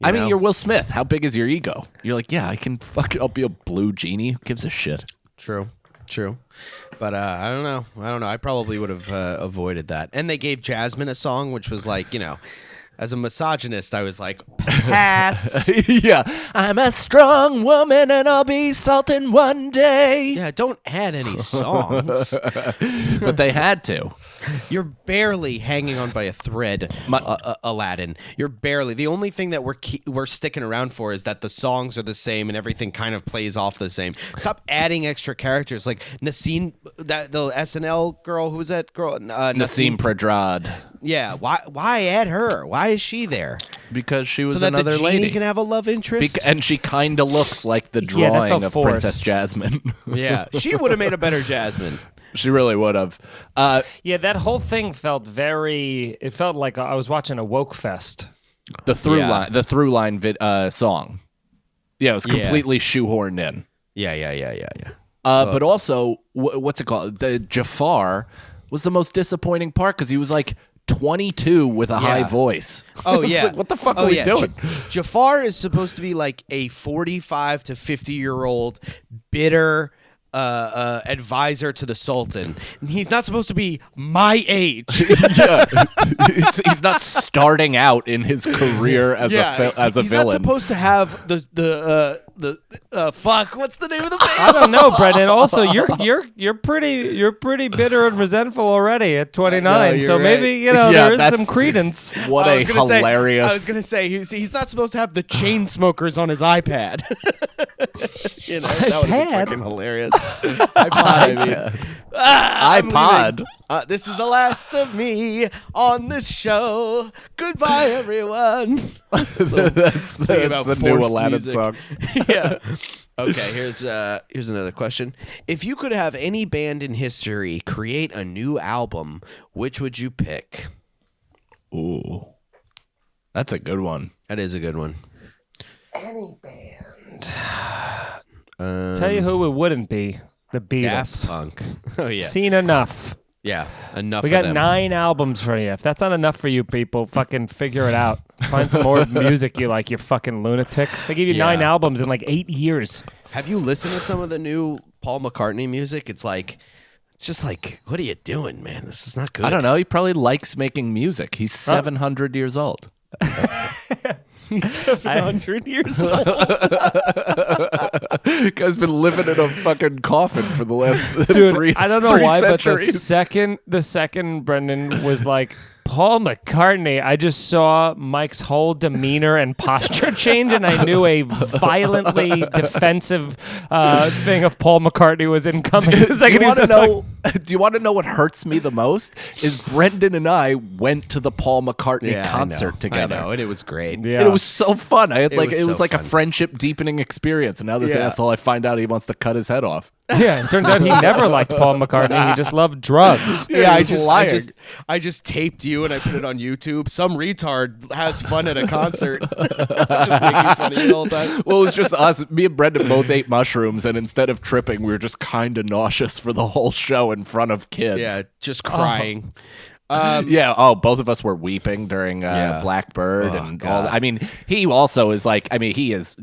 I mean, you're Will Smith. How big is your ego? You're like, yeah, I can I'll be a blue genie. Who gives a shit? True. But I don't know. I probably would have avoided that. And they gave Jasmine a song, which was like, as a misogynist, I was like, pass. Yeah. I'm a strong woman and I'll be Sultan one day. Yeah, don't add any songs. But they had to. You're barely hanging on by a thread, Aladdin. You're barely. The only thing that we're sticking around for is that the songs are the same and everything kind of plays off the same. Stop adding extra characters like Nassim, the SNL girl. Who was that girl? Nassim Pradrad. Yeah. Why add her? Why is she there? Because she was So that another the genie lady. can have a love interest. And she kind of looks like the that drawing felt of forced. Princess Jasmine. Yeah, she would have made a better Jasmine. She really would have. Yeah, that whole thing felt it felt like I was watching a woke fest. The through line song. Yeah, it was completely shoehorned in. Yeah. But also, what's it called? The Jafar was the most disappointing part because he was like 22 with a high voice. Oh It's yeah. like, what the fuck are we doing? Jafar is supposed to be like a 45 to 50-year-old bitter advisor to the Sultan. And he's not supposed to be my age. Yeah, he's not starting out in his career as a he's villain. not supposed to have the fuck. What's the name of the film? I don't know, Brendan. Also, you're pretty bitter and resentful already at 29. No, you're so right. maybe Yeah, there is that's- some credence. What a hilarious. I was gonna say he's not supposed to have the chain smokers on his iPad. That would be iPad? fucking hilarious. iPod. iPod. This is the last of me on this show. Goodbye, everyone. That's about the new forced Aladdin music. song. Yeah. Okay, here's another question. If you could have any band in history create a new album, which would you pick? Ooh, that's a good one. That is a good one. Tell you who it wouldn't be. The Daft Beatles. Punk. Oh yeah. Seen enough. Yeah, enough. We of got them. 9 albums for you. If that's not enough for you people, fucking figure it out. Find some more music you like, you fucking lunatics. They gave you 9 albums in like 8 years. Have you listened to some of the new Paul McCartney music? It's just like, what are you doing, man? This is not good. I don't know. He probably likes making music. He's 700 years old. He's 700 years old. Guy's been living in a fucking coffin for the last Dude, I don't know why, centuries. but the second Brendan was like, Paul McCartney, I just saw Mike's whole demeanor and posture change, and I knew a violently defensive thing of Paul McCartney was incoming. Do you want to know what hurts me the most? Is Brendan and I went to the Paul McCartney concert together. I know, and it was great. Yeah. And it was so fun. It was like a fun. friendship deepening experience. And now this asshole, I find out he wants to cut his head off. Yeah, it turns out he never liked Paul McCartney. He just loved drugs. Yeah, I just taped you and I put it on YouTube. Some retard has fun at a concert, just making fun of you the whole time. Well, it was just us. Me and Brendan both ate mushrooms, and instead of tripping, we were just kind of nauseous for the whole show in front of kids. Yeah, just crying. Both of us were weeping during Blackbird and all that. I mean, he also is like, he is,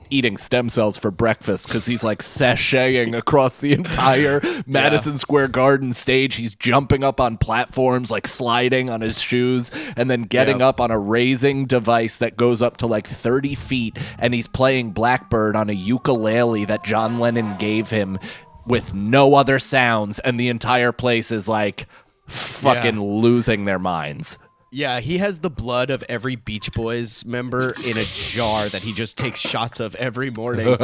eating stem cells for breakfast because he's like sashaying across the entire Madison Square Garden stage. He's jumping up on platforms, like sliding on his shoes, and then getting up on a raising device that goes up to like 30 feet, and he's playing Blackbird on a ukulele that John Lennon gave him with no other sounds, and the entire place is like fucking losing their minds. Yeah, he has the blood of every Beach Boys member in a jar that he just takes shots of every morning.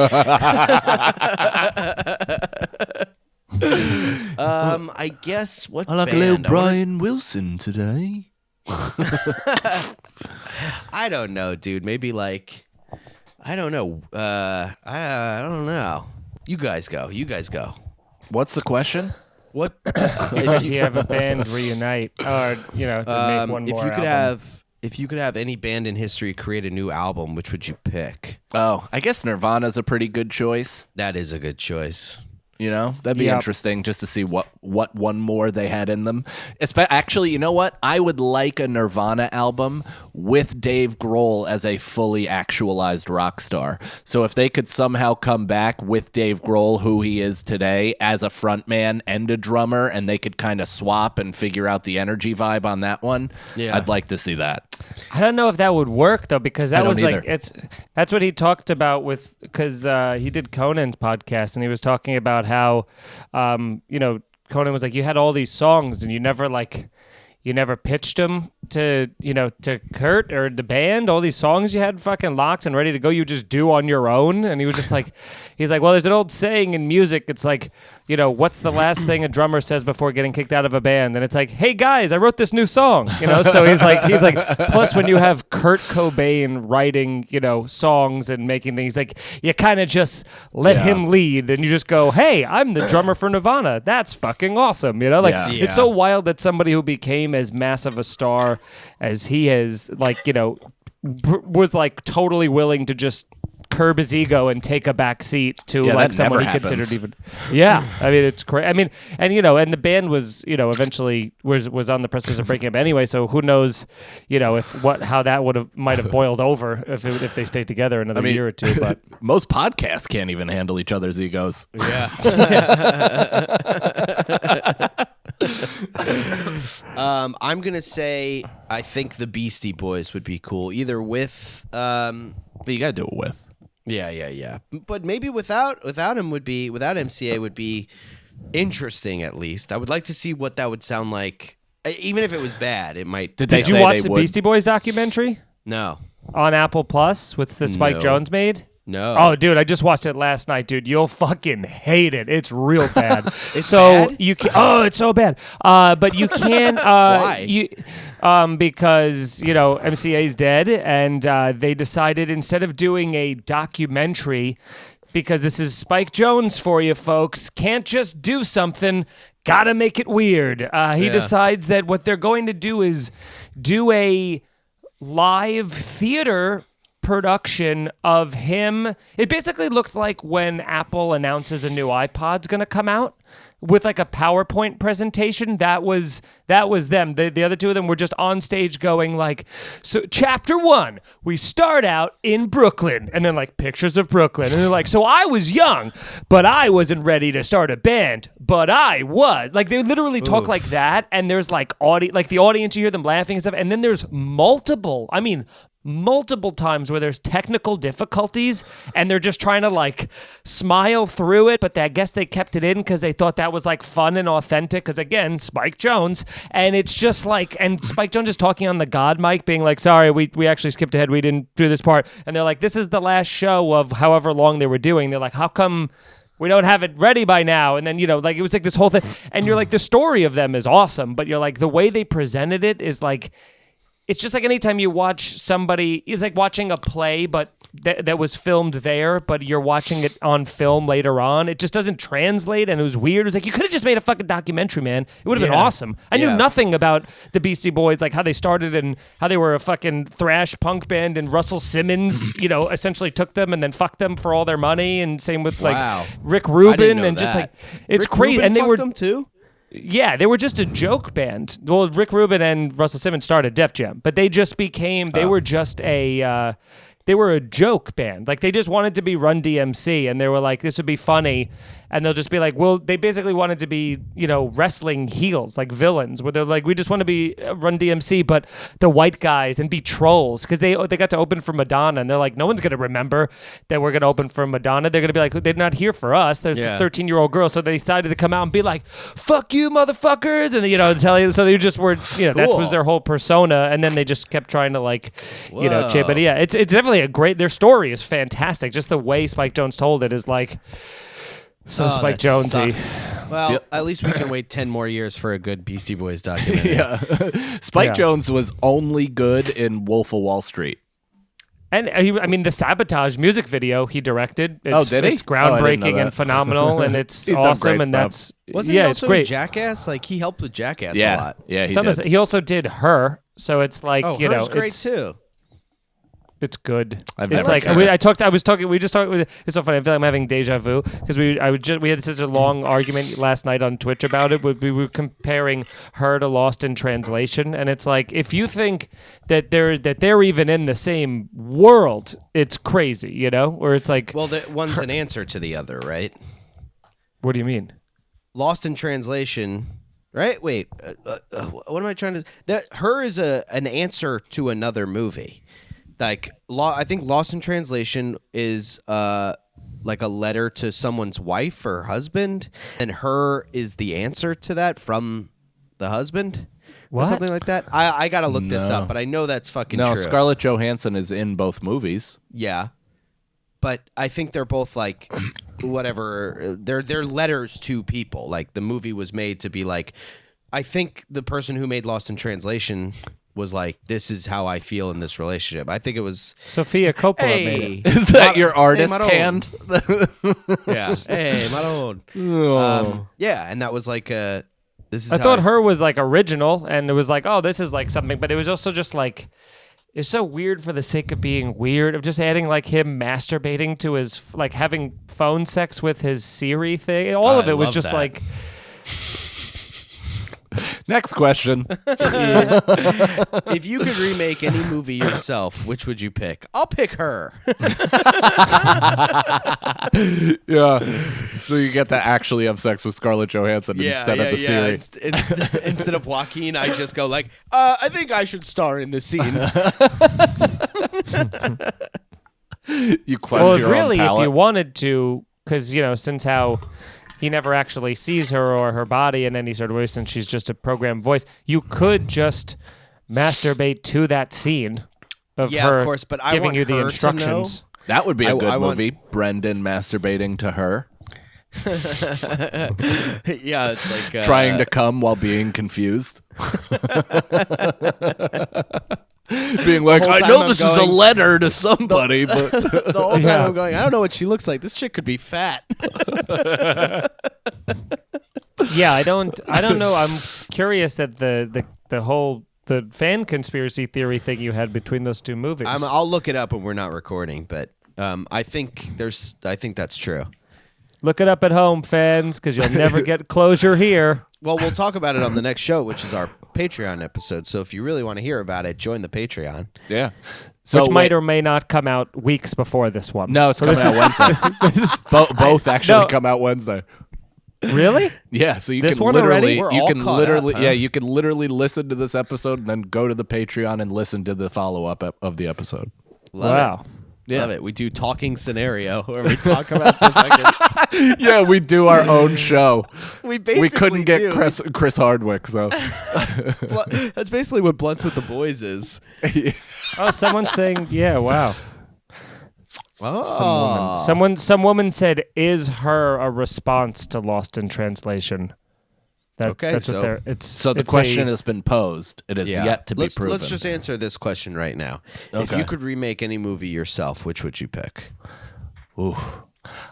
I guess what I like band? a little Brian Wilson today. I don't know, dude. Maybe like, I don't know. I don't know. You guys go. What's the question? What If you have a band reunite, or to make one more album. If you could have any band in history create a new album, which would you pick? Oh, I guess Nirvana's a pretty good choice. That is a good choice. That'd be interesting just to see what one more they had in them. Actually, you know what? I would like a Nirvana album with Dave Grohl as a fully actualized rock star. So if they could somehow come back with Dave Grohl, who he is today, as a frontman and a drummer, and they could kind of swap and figure out the energy vibe on that one, I'd like to see that. I don't know if that would work though, because that was like that's what he talked about because he did Conan's podcast, and he was talking about how Conan was like, you had all these songs and you never pitched them to Kurt or the band. All these songs you had fucking locked and ready to go, you just do on your own. And he was just like, he's like, well, there's an old saying in music. It's like, what's the last thing a drummer says before getting kicked out of a band? And it's like, hey guys, I wrote this new song. So he's like, plus when you have Kurt Cobain writing, songs and making things, like you kind of just let him lead, and you just go, hey, I'm the drummer for Nirvana. That's fucking awesome. It's so wild that somebody who became as massive a star as he is, was like totally willing to just curb his ego and take a back seat to like someone he considered even. Yeah, I mean it's crazy. I mean, and the band was eventually was on the precipice of breaking up anyway. So who knows, how that might have boiled over if they stayed together another year or two. But most podcasts can't even handle each other's egos. Yeah. I'm gonna say I think the Beastie Boys would be cool, either with But you gotta do it with. Yeah. But maybe without MCA would be interesting. At least I would like to see what that would sound like. Even if it was bad, it might. Did you watch the Beastie Boys documentary? No. On Apple Plus with the Spike Jonze made? No. Oh, dude, I just watched it last night, dude. You'll fucking hate it. It's real bad. It's bad? You can. Oh, it's so bad. But you can. Why? Because MCA's dead, and they decided instead of doing a documentary, because this is Spike Jonze for you folks, can't just do something. Gotta make it weird. He decides that what they're going to do is do a live theater production of him. It basically looked like when Apple announces a new iPod's going to come out, with like a PowerPoint presentation. That was them. The other two of them were just on stage going like, so chapter 1, we start out in Brooklyn, and then like pictures of Brooklyn, and they're like, so I was young, but I wasn't ready to start a band, but I was. Like they literally talk like that, and there's like the audience, you hear them laughing and stuff, and then there's multiple times where there's technical difficulties and they're just trying to like smile through it, but I guess they kept it in because they thought that was like fun and authentic, because again, Spike Jonze, and it's just like, and Spike Jonze is talking on the God mic being like, sorry, we actually skipped ahead, we didn't do this part, and they're like, this is the last show of however long they were doing. They're like, how come we don't have it ready by now? And then, like it was like this whole thing, and you're like, the story of them is awesome, but you're like, the way they presented it is like, it's just like anytime you watch somebody, it's like watching a play, but that was filmed there, but you're watching it on film later on. It just doesn't translate, and it was weird. It was like, you could have just made a fucking documentary, man. It would have been awesome. I knew nothing about the Beastie Boys, like how they started and how they were a fucking thrash punk band, and Russell Simmons, essentially took them and then fucked them for all their money, and same with like Rick Rubin, and just like, it's crazy. And they were them too? Yeah, they were just a joke band. Well, Rick Rubin and Russell Simmons started Def Jam, but they just became, they were just they were a joke band. Like they just wanted to be Run DMC, and they were like, this would be funny. And they'll just be like, well, they basically wanted to be, wrestling heels, like villains, where they're like, we just want to be Run DMC, but the white guys, and be trolls, because they got to open for Madonna, and they're like, no one's going to remember that we're going to open for Madonna. They're going to be like, they're not here for us. There's this 13-year-old girl, so they decided to come out and be like, fuck you, motherfuckers, and tell you. So they just were, that was their whole persona, and then they just kept trying to like, change. But yeah, it's definitely a great. Their story is fantastic. Just the way Spike Jonze told it is like. So Spike Jonze. Well, at least we can wait 10 more years for a good Beastie Boys documentary. Spike Jonze was only good in Wolf of Wall Street. And the Sabotage music video he directed. Did he? It's groundbreaking and phenomenal, and it's awesome. And that's wasn't he also it's great. in Jackass? Like he helped with Jackass a lot. Yeah, he did. He also did Her, so it's like Her's great too. It's good. It's like I was talking. We just talked. It's so funny. I feel like I'm having deja vu because we had such a long argument last night on Twitch about it. We were comparing Her to Lost in Translation, and it's like, if you think that they're even in the same world, it's crazy, Where it's like, well, one's an answer to the other, right? What do you mean? Lost in Translation. Right? Wait. What am I trying to? That Her is an answer to another movie. Like, I think Lost in Translation is like a letter to someone's wife or husband, and Her is the answer to that from the husband. What? Or something like that. I gotta look this up, but I know that's fucking true. No, Scarlett Johansson is in both movies. Yeah, but I think they're both like whatever. They're letters to people. Like the movie was made to be like. I think the person who made Lost in Translation was like, this is how I feel in this relationship. I think it was Sofia Coppola made it. Is that your artist hand? Yeah. Hey, Maron. Yeah, and that was like this is I thought Her was like original, and it was like, oh, this is like something, but it was also just like, it's so weird for the sake of being weird, of just adding like him masturbating to his, like having phone sex with his Siri thing. All of it was just like. Next question. If you could remake any movie yourself, which would you pick? I'll pick Her. Yeah. So you get to actually have sex with Scarlett Johansson instead of the Siri. Instead of Joaquin, I just go like, I think I should star in this scene. You cleft your really, own palate. if you wanted to, because, since how he never actually sees her or her body in any sort of way, since she's just a programmed voice, you could just masturbate to that scene of her of course, but I giving want you the her to instructions. That would be a good movie. Brendan masturbating to her. Yeah, it's like trying to come while being confused. Being like, I know this is a letter to somebody, but the whole time I'm going, I don't know what she looks like. This chick could be fat. Yeah, I don't know. I'm curious at the whole fan conspiracy theory thing you had between those two movies. I'll look it up when we're not recording, but I think that's true. Look it up at home, fans, because you'll never get closure here. Well, we'll talk about it on the next show, which is our Patreon episode. So if you really want to hear about it, join the Patreon. Yeah. So Which might or may not come out weeks before this one. No, it's coming out Wednesday. Both actually come out Wednesday. Really? Yeah, so you This can one literally, already? We're you all can caught literally, up, huh? yeah, you can literally listen to this episode and then go to the Patreon and listen to the follow up of the episode. Love it. Yeah. Love it. We do talking scenario where we talk about the fucking... Yeah, we do our own show. We basically We couldn't get do. Chris Hardwick, so That's basically what Blunts with the Boys is. Oh, someone's saying, yeah, wow. Oh. Some woman said, "Is her a response to Lost in Translation?" Okay, that's so- what they're. It's so the it's question a- has been posed. It is yet to be proven. Let's just answer this question right now. If Okay. you could remake any movie yourself, which would you pick? Ooh.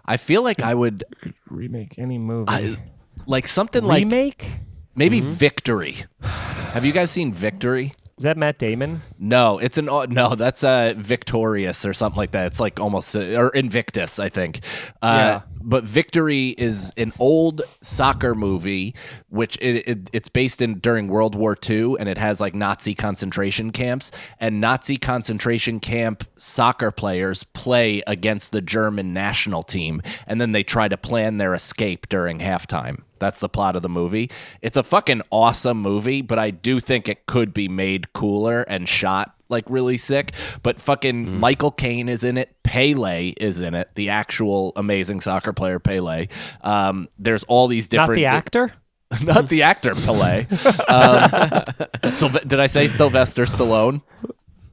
I feel like I would remake any movie. like something like Remake? maybe Victory. Have you guys seen Victory? Is that Matt Damon? No, it's no. That's Victorious or something like that. It's like almost or Invictus, I think. Yeah. But Victory is an old soccer movie, which it's based in during World War II, and it has like Nazi concentration camps. And Nazi concentration camp soccer players play against the German national team, and then they try to plan their escape during halftime. That's the plot of the movie. It's a fucking awesome movie, but I do think it could be made cooler and shot like really sick. But fucking Michael Caine is in it. Pele is in it. The actual amazing soccer player Pele. There's all these different. Not the actor? Not the actor Pele. Did I say Sylvester Stallone?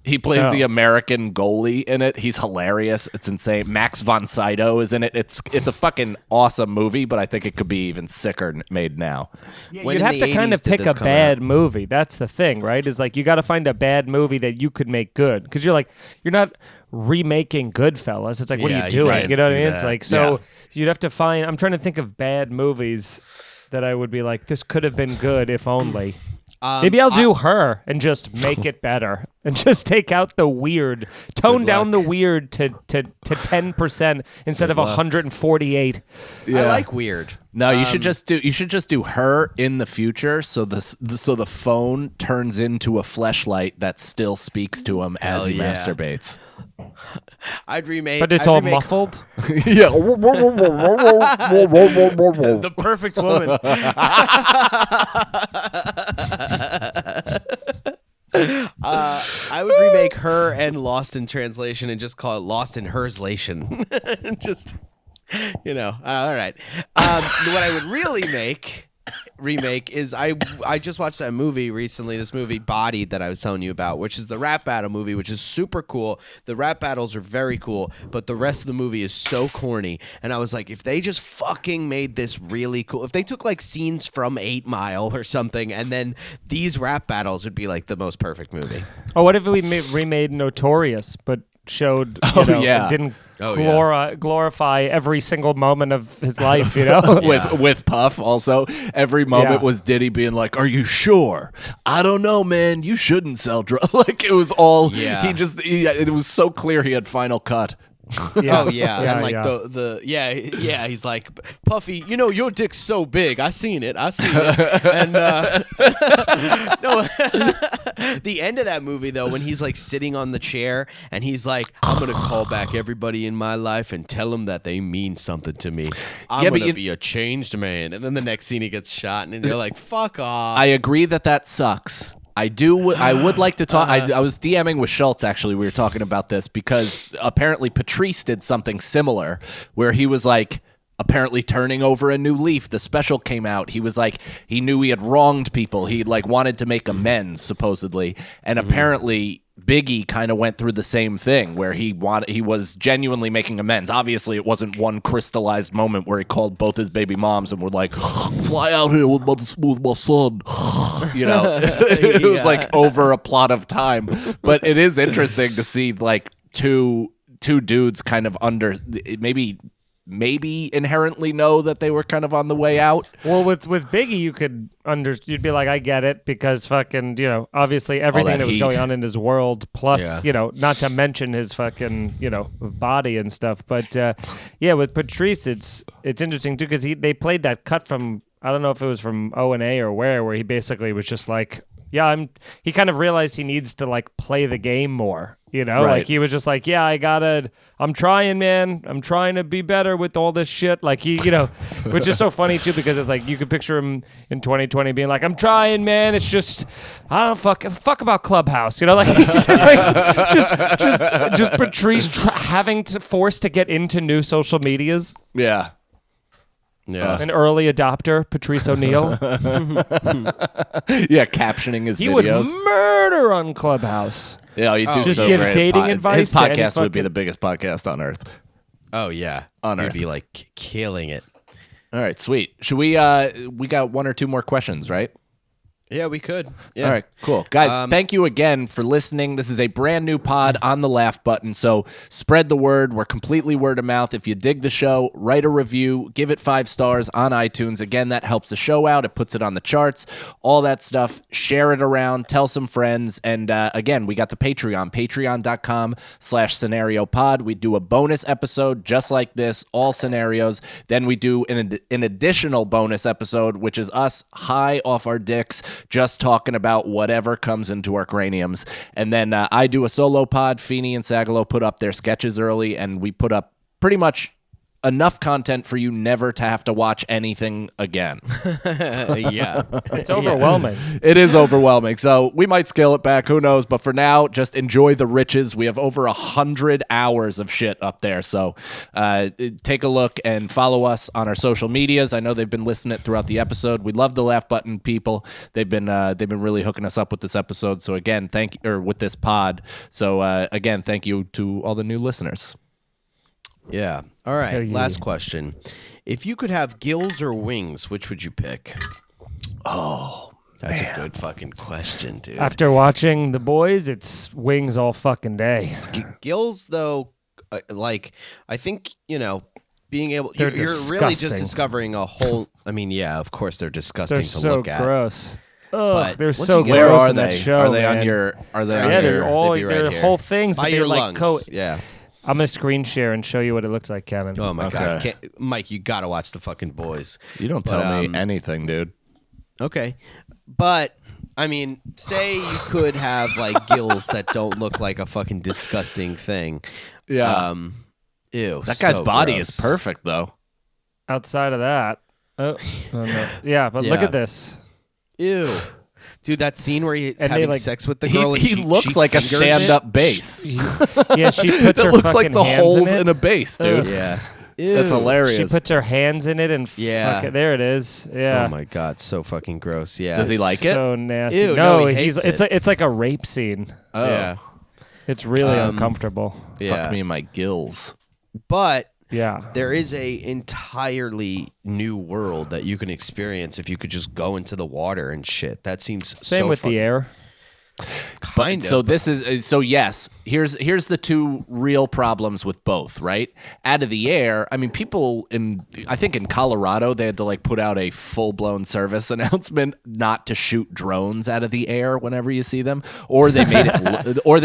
He plays No. the American goalie in it. He's hilarious. It's insane. Max von Sydow is in it. It's a fucking awesome movie, but I think it could be even sicker made now. When You'd in have the to kind 80s of did pick this a come bad out? movie. That's the thing, right? Is like you got to find a bad movie that you could make good. Because you're not remaking Goodfellas. It's like, what Yeah, are you you doing? can't You know what I do mean? It's that. like, so you'd have to find. I'm trying to think of bad movies that I would be like, this could have been good if only. Maybe I'll do Her and just make it better and just take out the weird, tone down the weird to 10% instead of 148. I like weird. No, you should just do her in the future, so the phone turns into a fleshlight that still speaks to him as he yeah. masturbates. I'd remake. But it's I'd all remake muffled. Yeah. The perfect woman. I would remake Her and Lost in Translation and just call it Lost in Herslation. Just, all right. What I would really remake is I just watched that movie recently, this movie Bowtie that I was telling you about, which is the rap battle movie, which is super cool. The rap battles are very cool, but the rest of the movie is so corny. And I was like, if they just fucking made this really cool, if they took like scenes from 8 Mile or something, and then these rap battles would be like the most perfect movie. Oh, what if we remade Notorious, but showed, didn't glorify every single moment of his life, With Puff also. Every moment was Diddy being like, "Are you sure? I don't know, man. You shouldn't sell drugs." Like it was all it was so clear he had final cut. Yeah. Oh yeah, Yeah, and like yeah. he's like, Puffy, your dick's so big. I seen it. And no, the end of that movie though, when he's like sitting on the chair and he's like, I'm gonna call back everybody in my life and tell them that they mean something to me. I'm gonna be a changed man. And then the next scene he gets shot, and they're like, fuck off. I agree that sucks. I would like to talk. I was DMing with Schultz, actually. We were talking about this because apparently Patrice did something similar where he was like apparently turning over a new leaf. The special came out. He was like, he knew he had wronged people. He like wanted to make amends, supposedly. And apparently Biggie kind of went through the same thing where he was genuinely making amends. Obviously, it wasn't one crystallized moment where he called both his baby moms and were like, "Fly out here with my son." It was like over a plot of time. But it is interesting to see like two dudes kind of under maybe maybe inherently know that they were kind of on the way out. Well, with Biggie, you'd be like, I get it, because fucking, obviously everything that was heat. going on in his world, plus, not to mention his fucking, body and stuff. But with Patrice, it's interesting too, because they played that cut from, I don't know if it was from O&A or where he basically was just like, he kind of realized he needs to like play the game more, Right. Like he was just like, I'm trying, man. I'm trying to be better with all this shit. Like he, which is so funny too, because it's like, you could picture him in 2020 being like, I'm trying, man. It's just, I don't fuck about Clubhouse, like he's just like, just Patrice having to force to get into new social medias. Yeah. Yeah. An early adopter, Patrice O'Neal. Yeah, captioning his He videos. would murder on Clubhouse. Yeah, you do Just so give great. dating advice His to any podcast would be fucking- the biggest podcast on earth. Oh yeah. On You'd Earth. be like killing it. All right, sweet. Should we got one or two more questions, right? Yeah, we could. Yeah. All right, cool. Guys, thank you again for listening. This is a brand new pod on the Laugh Button, so spread the word. We're completely word of mouth. If you dig the show, write a review, give it 5 stars on iTunes. Again, that helps the show out. It puts it on the charts, all that stuff. Share it around, tell some friends, and again, we got the Patreon, patreon.com/scenario pod. We do a bonus episode just like this, all scenarios. Then we do an additional bonus episode, which is us high off our dicks, just talking about whatever comes into our craniums. And then I do a solo pod. Feeney and Sagalow put up their sketches early, and we put up pretty much enough content for you never to have to watch anything again. Yeah. It's overwhelming. It is overwhelming. So we might scale it back. Who knows? But for now, just enjoy the riches. We have over 100 hours of shit up there. So take a look and follow us on our social medias. I know they've been listening throughout the episode. We love the Laugh Button people. They've been really hooking us up with this episode. So again, with this pod. So again, thank you to all the new listeners. Yeah. All right. Hell yeah. Last question. If you could have gills or wings, which would you pick? Oh, That's a good fucking question, dude. After watching The Boys, it's wings all fucking day. Gills, though, I think, being able... They're You're really just disgusting. discovering a whole... I mean, yeah, of course they're disgusting They're to so look at. gross. Ugh, But they're once so you get- where gross are in that they? show, Are they on man. your? Are they on Yeah, your? they're all they'd be right they're here. whole things, By but your they're like lungs. Yeah. I'm gonna screen share and show you what it looks like, Cannon. Oh, my God. Okay. Mike, you got to watch the fucking Boys. You don't But, tell me anything, dude. Okay. But, I mean, say you could have, gills that don't look like a fucking disgusting thing. Yeah. Ew. That guy's so body gross. is perfect, though. Outside of that, oh no. Yeah, but look Yeah. at this. Ew. Dude, that scene where he's And they, having like- sex with the girl and He looks like a fingers it? stand-up bass. Yeah, she puts That her looks like fucking the hands holes in in it. a bass, dude. Ugh. Yeah. That's Ew. hilarious. She puts her hands in it and Yeah. fuck it. There it is. Yeah. Oh my God, so fucking gross. Yeah. Does he like it? So nasty. Ew, no, no, he hates it. it's like a rape scene. Oh, Yeah. It's really uncomfortable. Yeah. fuck me in my gills. But Yeah. there is a entirely new world that you can experience if you could just go into the water and shit. That seems Same so with fucking, the air. kind of. So this is so yes. Here's the two real problems with both. Right, out of the air. I mean, people I think in Colorado they had to put out a full blown service announcement not to shoot drones out of the air whenever you see them, or they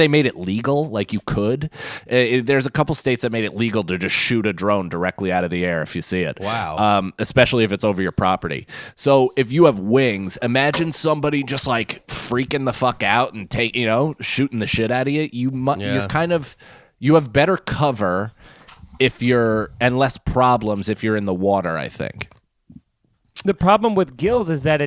made it legal. Like you could. There's a couple states that made it legal to just shoot a drone directly out of the air if you see it. Wow. Especially if it's over your property. So if you have wings, imagine somebody just freaking the fuck out and shooting the shit out of you. You have better cover and less problems if you're in the water, I think. The problem with gills is that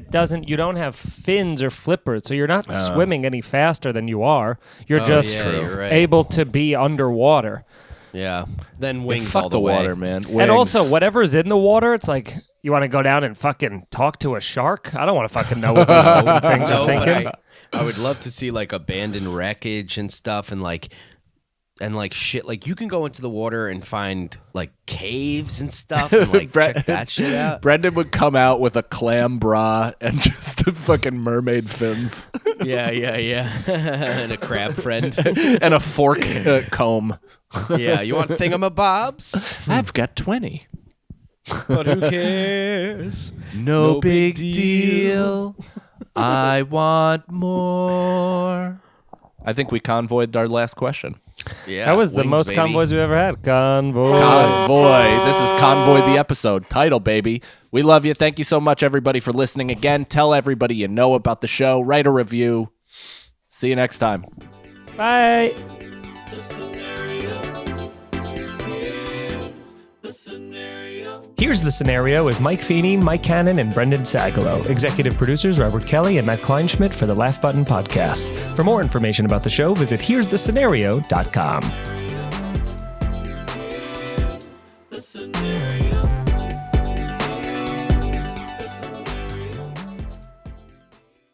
you don't have fins or flippers, so you're not swimming any faster than you are. You're just yeah, you're right. able to be underwater. Yeah. Then wings Fuck all the way. water, man. And Wings. also, whatever's in the water, it's like, you want to go down and fucking talk to a shark? I don't want to fucking know what those little things are No, but thinking. I would love to see abandoned wreckage and stuff and shit. You can go into the water and find caves and stuff and check that shit out. Brendan would come out with a clam bra and just fucking mermaid fins. Yeah. And a crab friend. and a fork comb. Yeah, you want thingamabobs? I've got 20. But who cares? No big deal. I want more. I think we convoyed our last question. Yeah, That was the wings, most baby. convoys we've ever had. Convoy. Convoy. This is Convoy the episode. Title, baby. We love you. Thank you so much, everybody, for listening again. Tell everybody you know about the show. Write a review. See you next time. Bye. The scenario. Here's the scenario. Here's the Scenario is Mike Feeney, Mike Cannon, and Brendan Sagalow. Executive producers Robert Kelly and Matt Kleinschmidt for the Laugh Button Podcasts. For more information about the show, visit here'sthescenario.com.